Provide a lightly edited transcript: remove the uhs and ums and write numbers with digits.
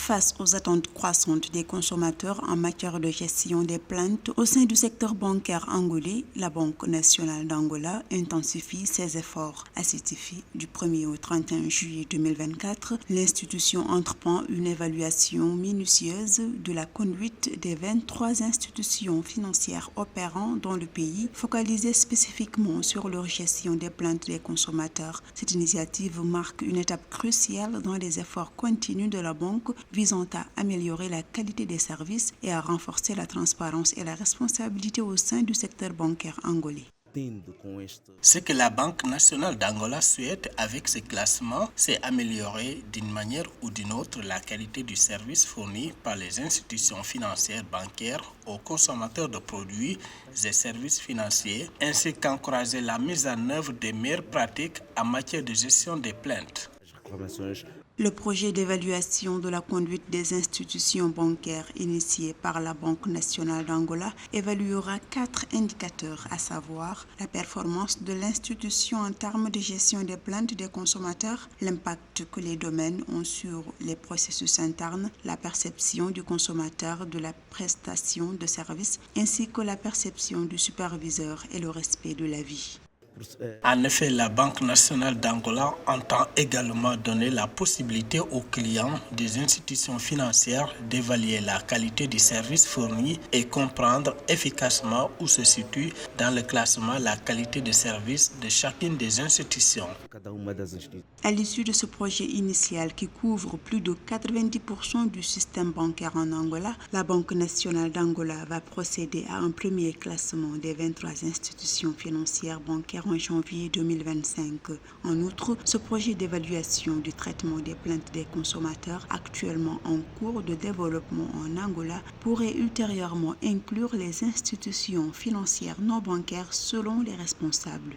Face aux attentes croissantes des consommateurs en matière de gestion des plaintes au sein du secteur bancaire angolais, la Banque nationale d'Angola intensifie ses efforts. À cet effet, du 1er au 31 juillet 2024, l'institution entreprend une évaluation minutieuse de la conduite des 23 institutions financières opérant dans le pays, focalisées spécifiquement sur leur gestion des plaintes des consommateurs. Cette initiative marque une étape cruciale dans les efforts continus de la banque visant à améliorer la qualité des services et à renforcer la transparence et la responsabilité au sein du secteur bancaire angolais. Ce que la Banque nationale d'Angola souhaite avec ce classement, c'est améliorer d'une manière ou d'une autre la qualité du service fourni par les institutions financières bancaires aux consommateurs de produits et services financiers, ainsi qu'encourager la mise en œuvre des meilleures pratiques en matière de gestion des plaintes. Le projet d'évaluation de la conduite des institutions bancaires initié par la Banque nationale d'Angola évaluera 4 indicateurs, à savoir la performance de l'institution en termes de gestion des plaintes des consommateurs, l'impact que les domaines ont sur les processus internes, la perception du consommateur de la prestation de services, ainsi que la perception du superviseur et le respect de la vie. En effet, la Banque nationale d'Angola entend également donner la possibilité aux clients des institutions financières d'évaluer la qualité des services fournis et comprendre efficacement où se situe dans le classement la qualité de service de chacune des institutions. À l'issue de ce projet initial qui couvre plus de 90% du système bancaire en Angola, la Banque nationale d'Angola va procéder à un premier classement des 23 institutions financières bancaires en janvier 2025. En outre, ce projet d'évaluation du traitement des plaintes des consommateurs actuellement en cours de développement en Angola pourrait ultérieurement inclure les institutions financières non bancaires selon les responsables.